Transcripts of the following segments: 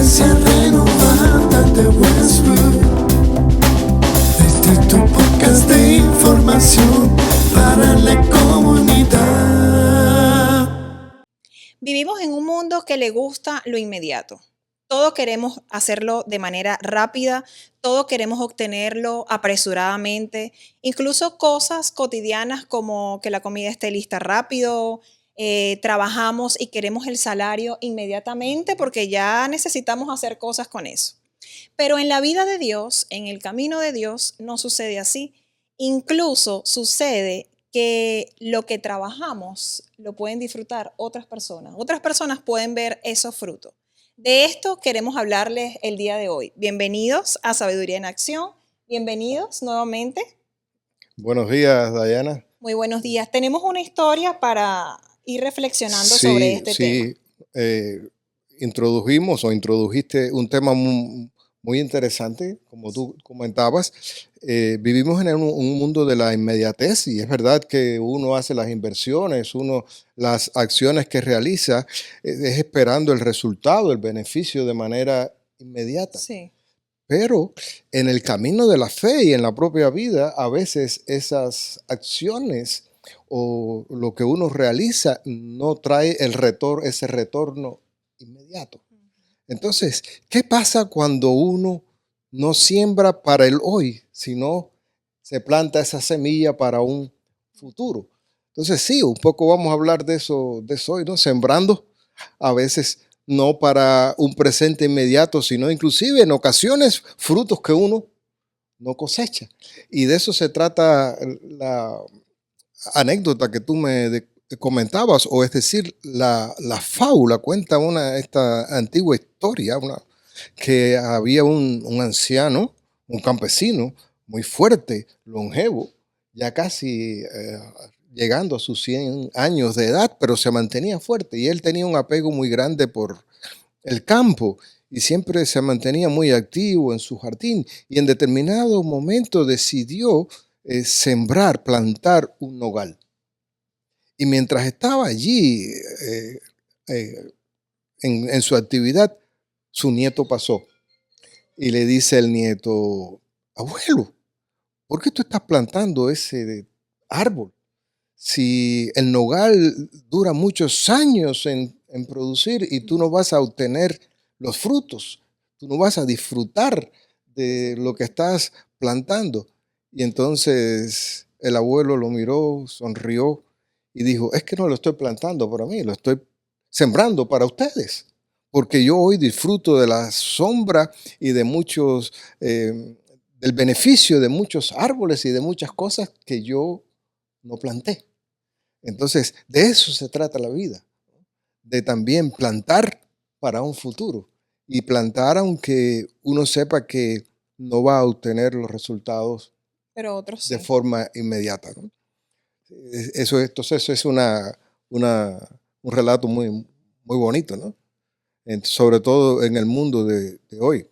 Iglesia Renovada de Westwood. Este es tu podcast de información para la comunidad. Vivimos en un mundo que le gusta lo inmediato. Todo queremos hacerlo de manera rápida, todo queremos obtenerlo apresuradamente, incluso cosas cotidianas como que la comida esté lista rápido, trabajamos y queremos el salario inmediatamente porque ya necesitamos hacer cosas con eso. Pero en la vida de Dios, en el camino de Dios, no sucede así. Incluso sucede que lo que trabajamos lo pueden disfrutar otras personas. Otras personas pueden ver esos frutos. De esto queremos hablarles el día de hoy. Bienvenidos a Sabiduría en Acción. Bienvenidos nuevamente. Buenos días, Dayana. Muy buenos días. Tenemos una historia para ir reflexionando sobre este tema. Introdujiste un tema muy interesante, como tú comentabas. Vivimos en un mundo de la inmediatez y es verdad que uno hace las inversiones, las acciones que realiza, es esperando el resultado, el beneficio de manera inmediata. Sí. Pero en el camino de la fe y en la propia vida, a veces esas acciones o lo que uno realiza no trae ese retorno inmediato. Entonces, ¿qué pasa cuando uno no siembra para el hoy, sino se planta esa semilla para un futuro? Entonces, sí, un poco vamos a hablar de eso hoy, ¿no? Sembrando a veces no para un presente inmediato, sino inclusive en ocasiones frutos que uno no cosecha. Y de eso se trata la anécdota que tú me comentabas, o es decir, la fábula cuenta esta antigua historia, que había un anciano, un campesino muy fuerte, longevo, ya casi llegando a sus 100 años de edad, pero se mantenía fuerte y él tenía un apego muy grande por el campo y siempre se mantenía muy activo en su jardín y en determinado momento decidió plantar un nogal. Y mientras estaba allí en su actividad, su nieto pasó y le dice el nieto: abuelo, ¿por qué tú estás plantando ese árbol? Si el nogal dura muchos años en producir y tú no vas a obtener los frutos, tú no vas a disfrutar de lo que estás plantando. Y entonces el abuelo lo miró, sonrió y dijo: es que no lo estoy plantando para mí, lo estoy sembrando para ustedes, porque yo hoy disfruto de la sombra y de del beneficio de muchos árboles y de muchas cosas que yo no planté. Entonces, de eso se trata la vida, de también plantar para un futuro y plantar aunque uno sepa que no va a obtener los resultados Pero otros de sí. forma inmediata, ¿no? Entonces eso es un relato muy, muy bonito, ¿no? Sobre todo en el mundo de hoy.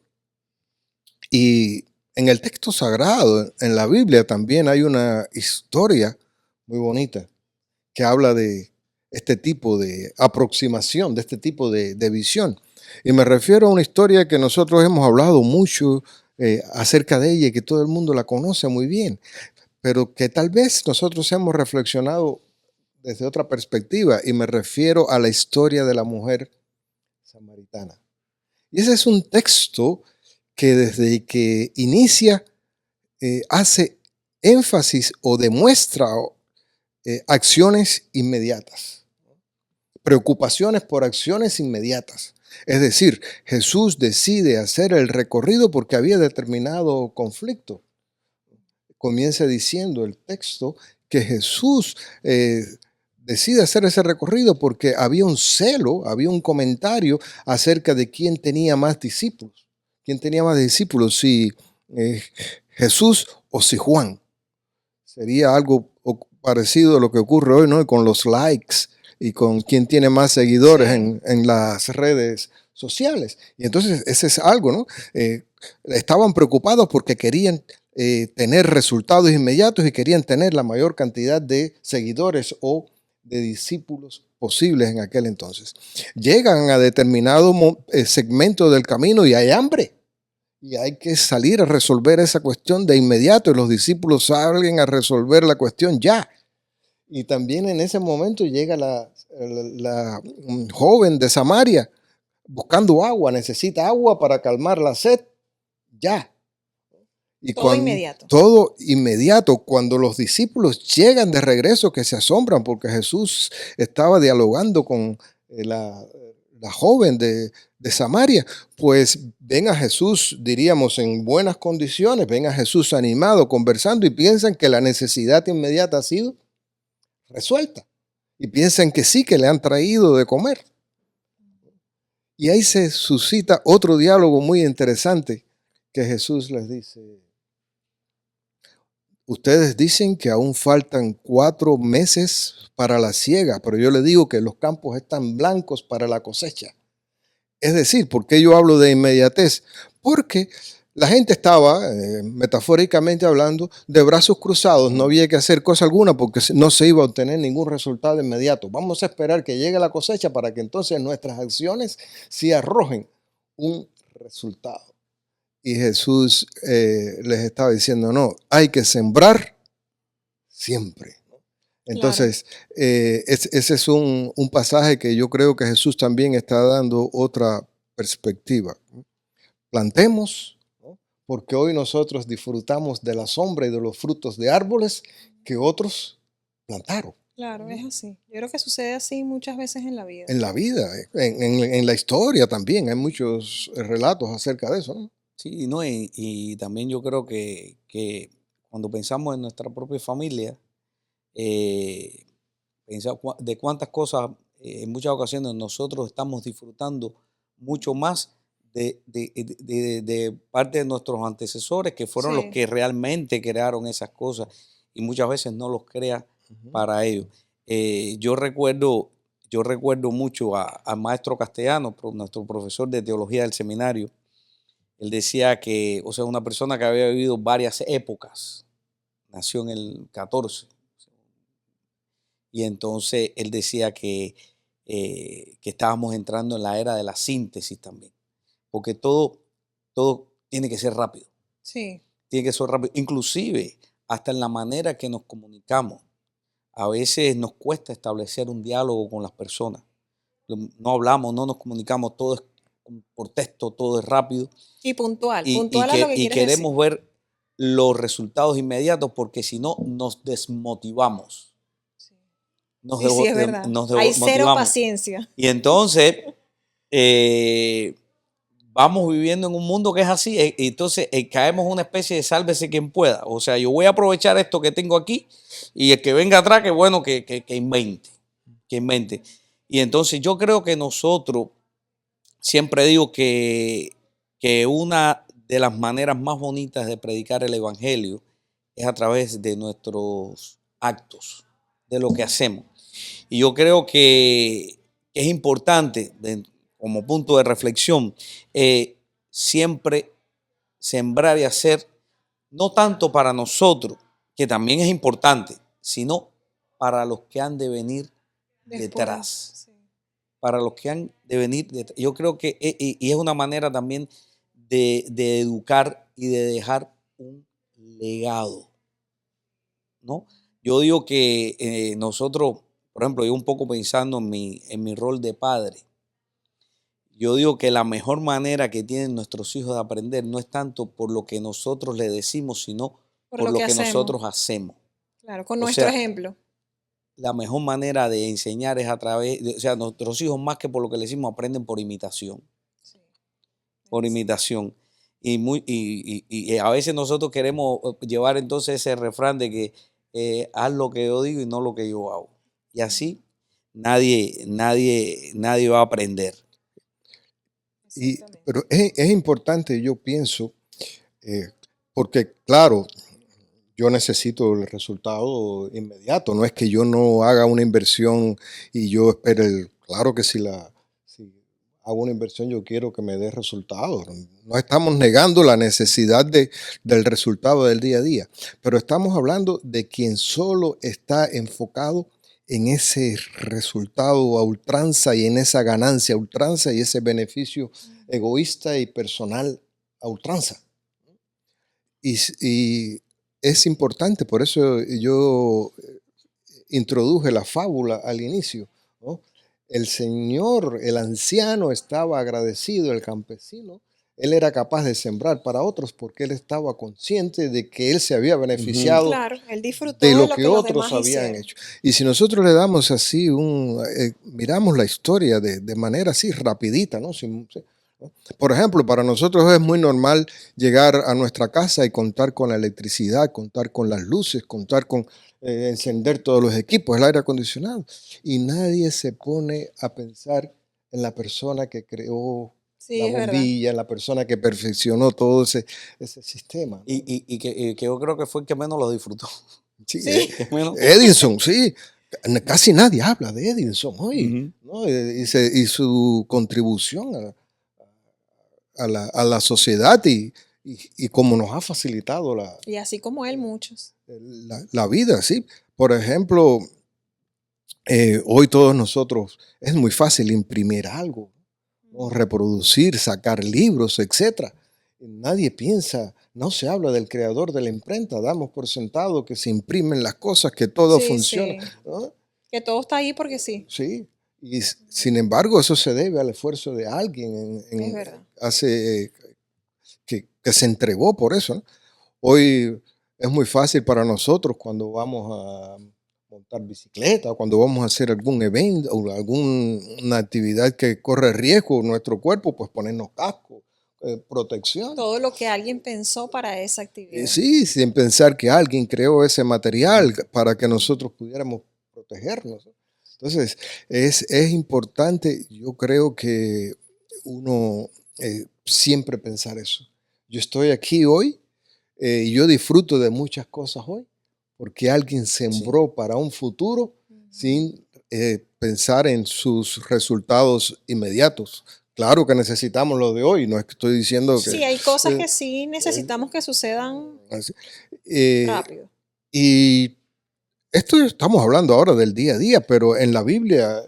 Y en el texto sagrado, en la Biblia, también hay una historia muy bonita que habla de este tipo de aproximación, de este tipo de visión. Y me refiero a una historia que nosotros hemos hablado mucho acerca de ella y que todo el mundo la conoce muy bien, pero que tal vez nosotros hemos reflexionado desde otra perspectiva, y me refiero a la historia de la mujer samaritana. Y ese es un texto que desde que inicia hace énfasis o demuestra acciones inmediatas, preocupaciones por acciones inmediatas. Es decir, Jesús decide hacer el recorrido porque había determinado conflicto. Comienza diciendo el texto que Jesús decide hacer ese recorrido porque había un celo, había un comentario acerca de quién tenía más discípulos. ¿Quién tenía más discípulos? Si Jesús o si Juan. Sería algo parecido a lo que ocurre hoy, ¿no? Con los likes y con quién tiene más seguidores en las redes sociales. Y entonces ese es algo, ¿no? Estaban preocupados porque querían tener resultados inmediatos y querían tener la mayor cantidad de seguidores o de discípulos posibles en aquel entonces. Llegan a determinado segmento del camino y hay hambre. Y hay que salir a resolver esa cuestión de inmediato. Y los discípulos salen a resolver la cuestión ya. Y también en ese momento llega la joven de Samaria buscando agua. Necesita agua para calmar la sed. Ya. Y Todo inmediato. Todo inmediato. Cuando los discípulos llegan de regreso, que se asombran porque Jesús estaba dialogando con la joven de Samaria, pues ven a Jesús, diríamos, en buenas condiciones, ven a Jesús animado, conversando y piensan que la necesidad inmediata ha sido resuelta. Y piensan que sí, que le han traído de comer. Y ahí se suscita otro diálogo muy interesante que Jesús les dice: ustedes dicen que aún faltan 4 meses para la siega, pero yo les digo que los campos están blancos para la cosecha. Es decir, ¿por qué yo hablo de inmediatez? Porque la gente estaba, metafóricamente hablando, de brazos cruzados. No había que hacer cosa alguna porque no se iba a obtener ningún resultado inmediato. Vamos a esperar que llegue la cosecha para que entonces nuestras acciones sí arrojen un resultado. Y Jesús les estaba diciendo: no, hay que sembrar siempre. Entonces, ese es un pasaje que yo creo que Jesús también está dando otra perspectiva. Plantemos, ¿no? Porque hoy nosotros disfrutamos de la sombra y de los frutos de árboles que otros plantaron. Claro, es así. Yo creo que sucede así muchas veces en la vida. En la vida, en la historia también, hay muchos relatos acerca de eso, ¿no? Sí, no, y también yo creo que cuando pensamos en nuestra propia familia, pensar de cuántas cosas en muchas ocasiones nosotros estamos disfrutando mucho más de parte de nuestros antecesores, que fueron los Sí. que realmente crearon esas cosas y muchas veces no los crea para ellos. Yo recuerdo mucho al maestro Castellano, nuestro profesor de teología del seminario. Él decía que, o sea, una persona que había vivido varias épocas, nació en el 14, y entonces él decía que estábamos entrando en la era de la síntesis también, porque todo tiene que ser rápido, Sí. tiene que ser rápido, inclusive hasta en la manera que nos comunicamos. A veces nos cuesta establecer un diálogo con las personas. No hablamos, no nos comunicamos, todo es por texto, todo es rápido. Y puntual, Y puntual a lo que quieres queremos decir. ver los resultados inmediatos porque si no nos desmotivamos. Sí, sí, es verdad. Hay cero Desmotivamos. paciencia. Y entonces vamos viviendo en un mundo que es así. Y entonces caemos en una especie de sálvese quien pueda. O sea, yo voy a aprovechar esto que tengo aquí y el que venga atrás, que bueno, que invente. Que invente. Y entonces yo creo que nosotros, siempre digo que una de las maneras más bonitas de predicar el evangelio es a través de nuestros actos, de lo que hacemos. Y yo creo que es importante, como punto de reflexión, siempre sembrar y hacer, no tanto para nosotros, que también es importante, sino para los que han de venir detrás. Sí. Para los que han de venir detrás. Yo creo que y es una manera también de educar y de dejar un legado, ¿no? Yo digo que nosotros, por ejemplo, yo un poco pensando en mi rol de padre, yo digo que la mejor manera que tienen nuestros hijos de aprender no es tanto por lo que nosotros le decimos, sino por lo que hacemos. nosotros hacemos. Claro, con O nuestro sea, ejemplo. La mejor manera de enseñar es a través de, o sea, nuestros hijos más que por lo que le decimos aprenden por imitación. Sí. Por imitación. Y a veces nosotros queremos llevar entonces ese refrán de que haz lo que yo digo y no lo que yo hago. Y así nadie va a aprender. Pero es importante, yo pienso, porque claro, yo necesito el resultado inmediato. No es que yo no haga una inversión y yo espere claro que si hago una inversión yo quiero que me dé resultados. No estamos negando la necesidad del resultado del día a día, pero estamos hablando de quien solo está enfocado en ese resultado a ultranza y en esa ganancia a ultranza y ese beneficio egoísta y personal a ultranza. Y es importante, por eso yo introduje la fábula al inicio, ¿no? El señor, el anciano estaba agradecido, el campesino, él era capaz de sembrar para otros porque él estaba consciente de que él se había beneficiado Claro, él disfrutó de de lo lo que que los otros demás habían hicieron. hecho. Y si nosotros le damos así miramos la historia de manera así rapidita, ¿no? ¿no? Por ejemplo, para nosotros es muy normal llegar a nuestra casa y contar con la electricidad, contar con las luces, contar con encender todos los equipos, el aire acondicionado. Y nadie se pone a pensar en la persona que creó Sí, la es verdad. bombilla, en la persona que perfeccionó todo ese sistema, ¿no? Y que yo creo que fue el que menos lo disfrutó. Sí, Sí, Que menos. Edison, sí. Casi nadie habla de Edison hoy, Ujú. ¿no? Y su contribución a la sociedad y cómo nos ha facilitado y así como él, muchos. la vida, ¿sí? Por ejemplo, hoy todos nosotros es muy fácil imprimir algo, ¿no? Reproducir, sacar libros, etcétera. Nadie piensa, no se habla del creador de la imprenta, damos por sentado que se imprimen las cosas, que todo Sí, funciona, sí. ¿no? Que todo está ahí porque sí, Sí, y sin embargo eso se debe al esfuerzo de alguien es verdad. que se entregó por eso, ¿no? Hoy es muy fácil para nosotros cuando vamos a montar bicicleta, o cuando vamos a hacer algún evento o alguna actividad que corre riesgo nuestro cuerpo, pues ponernos casco, protección. Todo lo que alguien pensó para esa actividad. Sí, sin pensar que alguien creó ese material para que nosotros pudiéramos protegernos, ¿no? Entonces, es importante, yo creo que uno siempre pensar eso. Yo estoy aquí hoy y yo disfruto de muchas cosas hoy porque alguien Sí. sembró para un futuro sin pensar en sus resultados inmediatos. Claro que necesitamos lo de hoy, no es que estoy diciendo que... Sí, hay cosas eh, que sí necesitamos que sucedan así. Eh, rápido. y esto estamos hablando ahora del día a día, pero en la Biblia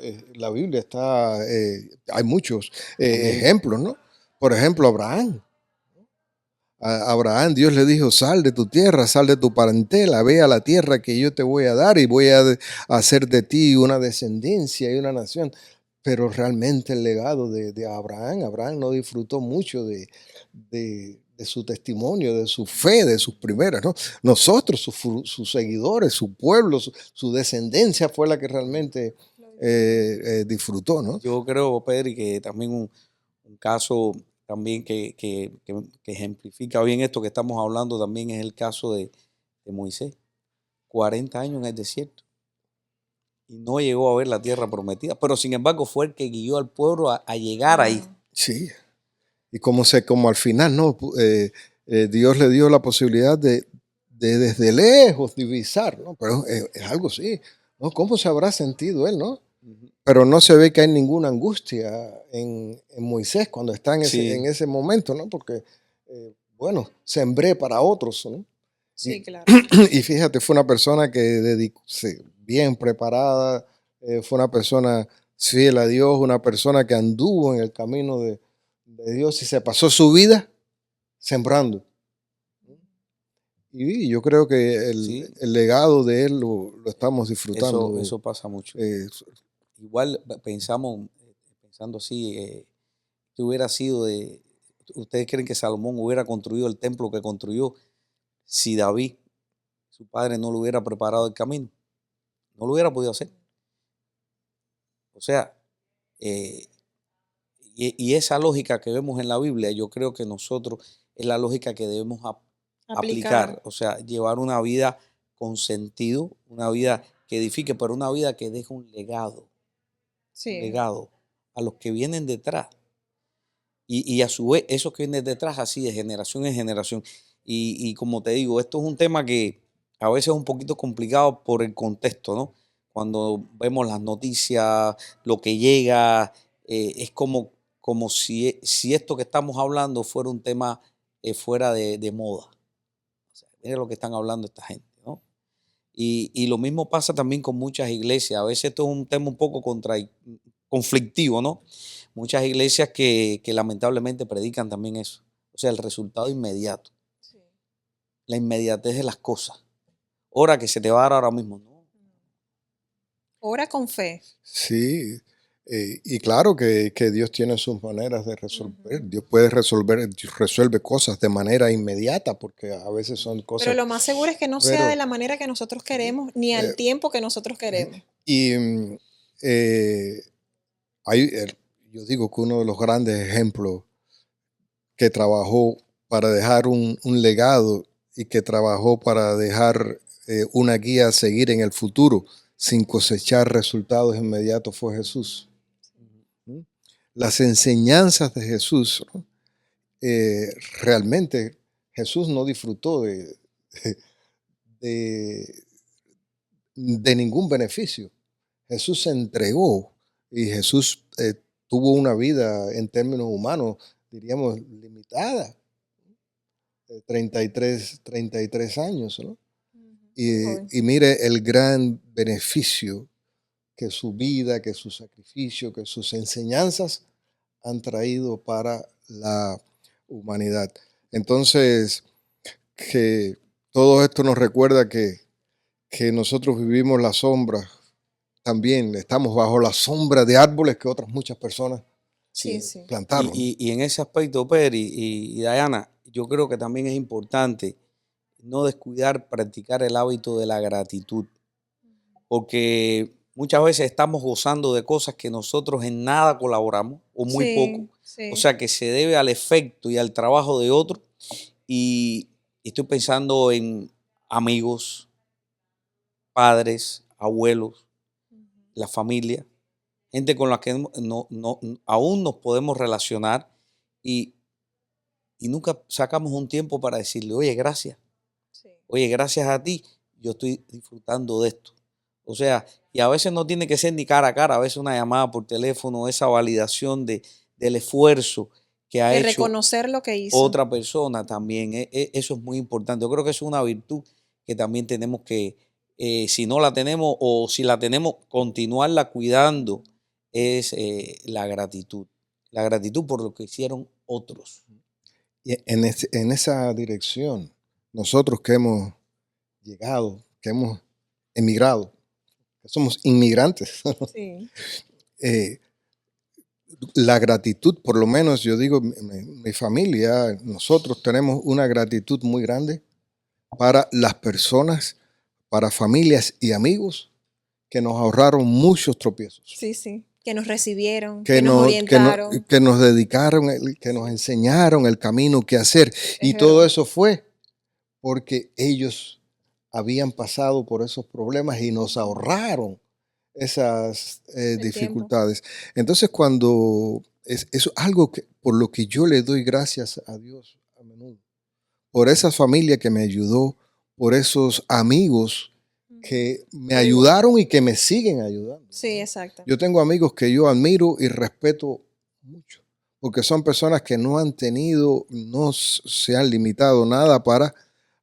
está, hay muchos Amén. ejemplos, ¿no? Por ejemplo, Abraham. A Abraham, Dios le dijo, sal de tu tierra, sal de tu parentela, ve a la tierra que yo te voy a dar y voy a hacer de ti una descendencia y una nación. Pero realmente el legado de Abraham no disfrutó mucho de su testimonio, de su fe, de sus primeras, ¿no? Nosotros, sus seguidores, su pueblo, su descendencia fue la que realmente disfrutó, ¿no? Yo creo, Pedri, que también un caso también que ejemplifica bien esto que estamos hablando también es el caso de Moisés. 40 años en el desierto y no llegó a ver la tierra prometida, pero sin embargo fue el que guió al pueblo a llegar ahí. Sí. Y como al final, ¿no? Dios le dio la posibilidad de desde lejos divisar, ¿no? Pero es algo así, ¿no? ¿Cómo se habrá sentido él, no? Ujú. Pero no se ve que hay ninguna angustia en Moisés cuando está Sí, en ese momento, ¿no? Porque, bueno, sembré para otros, ¿no? Sí, Y, claro. y fíjate, fue una persona que bien preparada, fue una persona fiel a Dios, una persona que anduvo en el camino de Dios y se pasó su vida sembrando. Y yo creo que sí, el legado de él lo estamos disfrutando. eso pasa mucho. eh, Igual pensando así, que hubiera sido ¿ustedes creen que Salomón hubiera construido el templo que construyó si David, su padre, no le hubiera preparado el camino? No lo hubiera podido hacer. O sea, eh, y esa lógica que vemos en la Biblia, yo creo que nosotros es la lógica que debemos aplicar. Aplicar. O sea, llevar una vida con sentido, una vida que edifique, pero una vida que deje un Sí. legado a los que vienen detrás. Y a su vez, esos que vienen detrás, así de generación en generación. Y como te digo, esto es un tema que a veces es un poquito complicado por el contexto, ¿no? Cuando vemos las noticias, lo que llega, es como si esto que estamos hablando fuera un tema fuera de moda. O sea, mira lo que están hablando esta gente, ¿no? Y lo mismo pasa también con muchas iglesias. A veces esto es un tema un poco conflictivo, ¿no? Muchas iglesias que lamentablemente predican también eso. O sea, el resultado inmediato, Sí. la inmediatez de las cosas. Ora que se te va a dar ahora mismo, ¿no? Ora con fe. Sí, y claro que Dios tiene sus maneras de resolver. Ujú. Dios puede resuelve cosas de manera inmediata, porque a veces son Pero cosas, lo más seguro es que no sea de pero la manera que nosotros queremos, ni eh, al tiempo que nosotros queremos. y eh, hay, yo digo que uno de los grandes ejemplos que trabajó para dejar un legado y que trabajó para dejar una guía a seguir en el futuro sin cosechar resultados inmediatos fue Jesús. ¿Mm? Las enseñanzas de Jesús, ¿no? Realmente Jesús no disfrutó de, de ningún beneficio. Jesús se entregó y Jesús tuvo una vida en términos humanos, diríamos, limitada, 33 años, ¿no? Muy joven. Y mire el gran beneficio que su vida, que su sacrificio, que sus enseñanzas han traído para la humanidad. Entonces, que todo esto nos recuerda que nosotros vivimos la sombra, también estamos bajo la sombra de árboles que otras muchas personas Sí, sí. plantaron. Y en ese aspecto, Peri y Diana, yo creo que también es importante no descuidar practicar el hábito de la gratitud, porque muchas veces estamos gozando de cosas que nosotros en nada colaboramos o muy poco, Sí, o sí. sea que se debe al efecto y al trabajo de otro. Y estoy pensando en amigos, padres, abuelos, la familia, gente con la que aún nos podemos relacionar y, y nunca sacamos un tiempo para decirle, oye, gracias. Sí. Oye, gracias a ti, yo estoy disfrutando de esto. O sea, y a veces no tiene que ser ni cara a cara, a veces una llamada por teléfono, esa validación del esfuerzo que ha De hecho reconocer lo que hizo. otra persona también. Eso es muy importante. Yo creo que eso es una virtud que también tenemos que, si no la tenemos o si la tenemos, continuarla cuidando, es la gratitud. La gratitud por lo que hicieron otros. Y en esa dirección, nosotros que hemos llegado, que hemos emigrado, que somos inmigrantes, Sí. eh, la gratitud, por lo menos yo digo, mi familia, nosotros tenemos una gratitud muy grande para las personas, para familias y amigos que nos ahorraron muchos tropiezos, Sí, sí. Que nos recibieron, que que nos orientaron. que nos dedicaron, que nos enseñaron el camino que hacer. Y Es todo verdad. eso fue porque ellos habían pasado por esos problemas y nos ahorraron esas El tiempo. dificultades. Entonces, cuando eso es algo que, por lo que yo le doy gracias a Dios a menudo, por esa familia que me ayudó, por esos amigos que me Qué bueno. ayudaron y que me siguen ayudando. Sí, exacto. Yo tengo amigos que yo admiro y respeto mucho, porque son personas que no han tenido, no se han limitado nada para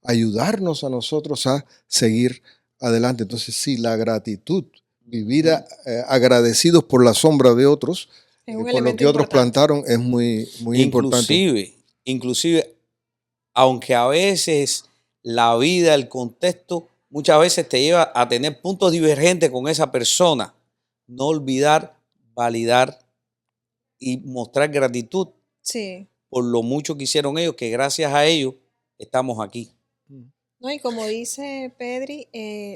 ayudarnos a nosotros a seguir adelante. Entonces, sí, la gratitud, vivir agradecidos por la sombra de otros, Es un por lo elemento que otros importante. plantaron, es muy importante. Inclusive, aunque a veces la vida, el contexto, muchas veces te lleva a tener puntos divergentes con esa persona, no olvidar, validar y mostrar gratitud Sí. por lo mucho que hicieron ellos, que gracias a ellos estamos aquí. No, y como dice Pedri,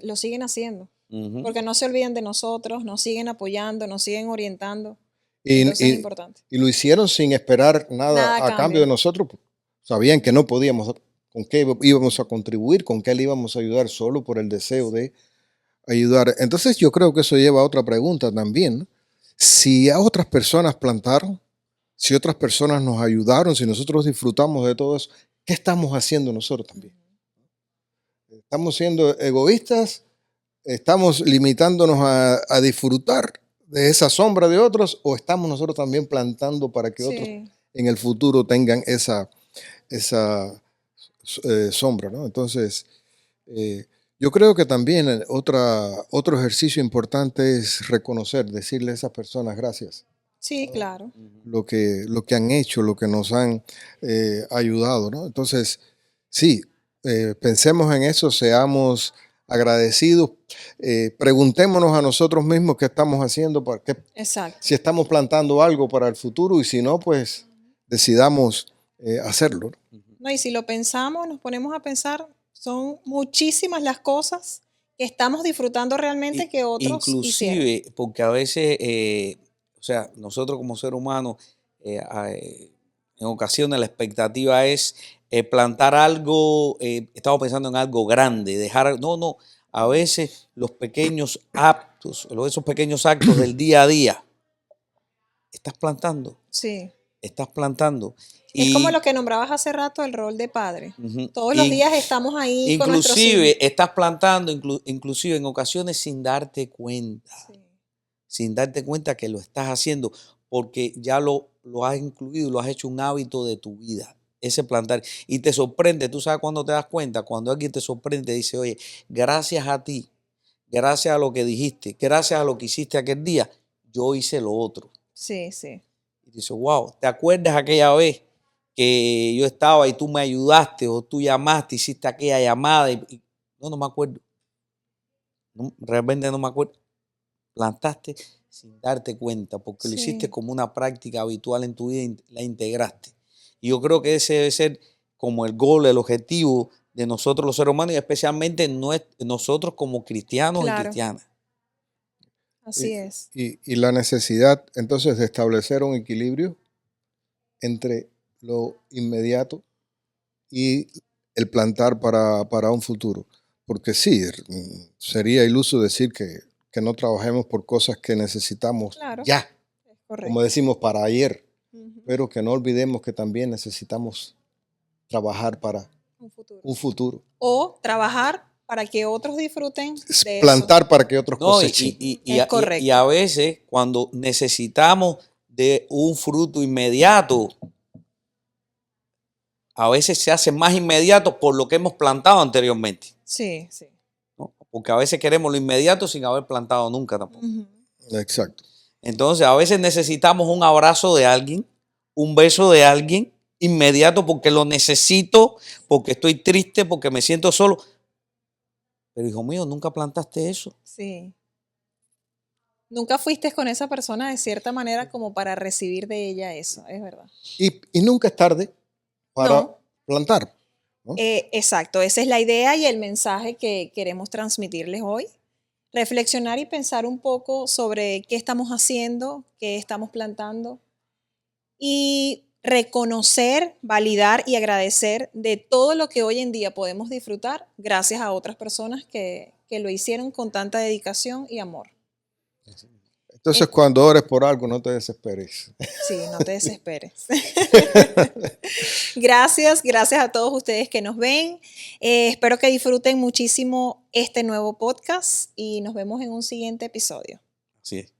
lo siguen haciendo. Ujú. Porque no se olvidan de nosotros, nos siguen apoyando, nos siguen orientando. Y, Entonces es y- importante. y lo hicieron sin esperar nada Nada a a cambio de cambio. nosotros. Sabían que no podíamos, con qué íbamos a contribuir, con qué le íbamos a ayudar, solo por el deseo de ayudar. Entonces yo creo que eso lleva a otra pregunta también, ¿no? Si a otras personas plantaron, si otras personas nos ayudaron, si nosotros disfrutamos de todo eso, ¿qué estamos haciendo nosotros también? ¿Estamos siendo egoístas? ¿Estamos limitándonos a disfrutar de esa sombra de otros o estamos nosotros también plantando para que otros Sí. en el futuro tengan esa sombra, ¿no? Entonces, Yo creo que también otro ejercicio importante es reconocer, decirle a esas personas gracias. Sí, claro. Lo que han hecho, lo que nos han ayudado, ¿no? Entonces, sí, pensemos en eso, seamos agradecidos, preguntémonos a nosotros mismos qué estamos haciendo, Exacto. si estamos plantando algo para el futuro y si no, pues decidamos hacerlo. No, y si lo pensamos, nos ponemos a pensar, son muchísimas las cosas que estamos disfrutando realmente que otros hicieron. Inclusive, porque a veces, o sea, nosotros como ser humano, en ocasiones la expectativa es plantar algo, estamos pensando en algo grande, no, a veces los pequeños actos, esos pequeños actos del día a día, estás plantando, Sí. estás plantando. Es como Y, lo que nombrabas hace rato, el rol de padre. ujú, Todos los días estamos ahí con nuestros hijos. inclusive estás plantando, inclusive en ocasiones sin darte cuenta. Sí. Sin darte cuenta que lo estás haciendo, porque ya lo has incluido, lo has hecho un hábito de tu vida, ese plantar. Y te sorprende, tú sabes cuando te das cuenta, cuando alguien te sorprende, dice, oye, gracias a ti, gracias a lo que dijiste, gracias a lo que hiciste aquel día, yo hice lo otro. Sí, sí. Y dice, wow, ¿te acuerdas aquella vez que yo estaba y tú me ayudaste o tú llamaste, hiciste aquella llamada? No me acuerdo. No, realmente no me acuerdo. Plantaste sin darte cuenta, porque lo hiciste Sí. como una práctica habitual en tu vida y la integraste. Y yo creo que ese debe ser como el goal, el objetivo de nosotros los seres humanos y especialmente nosotros como cristianos y Claro, cristianas. así es. Y la necesidad entonces de establecer un equilibrio entre lo inmediato y el plantar para un futuro. Porque sí, sería iluso decir que no trabajemos por cosas que necesitamos Claro, ya, es correcto. como decimos, para ayer, Ujú. pero que no olvidemos que también necesitamos trabajar para Un futuro. un futuro. O trabajar para que otros disfruten de eso. Plantar para que otros No, cosechen. Es correcto. y a veces cuando necesitamos de un fruto inmediato, a veces se hace más inmediato por lo que hemos plantado anteriormente, Sí, sí. ¿no? Porque a veces queremos lo inmediato sin haber plantado nunca tampoco. Ujú. Exacto. Entonces, a veces necesitamos un abrazo de alguien, un beso de alguien inmediato porque lo necesito, porque estoy triste, porque me siento solo. Pero hijo mío, nunca plantaste eso. Sí. Nunca fuiste con esa persona de cierta manera como para recibir de ella eso, es verdad. Y nunca es tarde para No. plantar, ¿no? Exacto, esa es la idea y el mensaje que queremos transmitirles hoy. Reflexionar y pensar un poco sobre qué estamos haciendo, qué estamos plantando y reconocer, validar y agradecer de todo lo que hoy en día podemos disfrutar gracias a otras personas que lo hicieron con tanta dedicación y amor. Entonces, cuando ores por algo, no te desesperes. Sí, no te desesperes. Gracias a todos ustedes que nos ven. Espero que disfruten muchísimo este nuevo podcast y nos vemos en un siguiente episodio. Así es.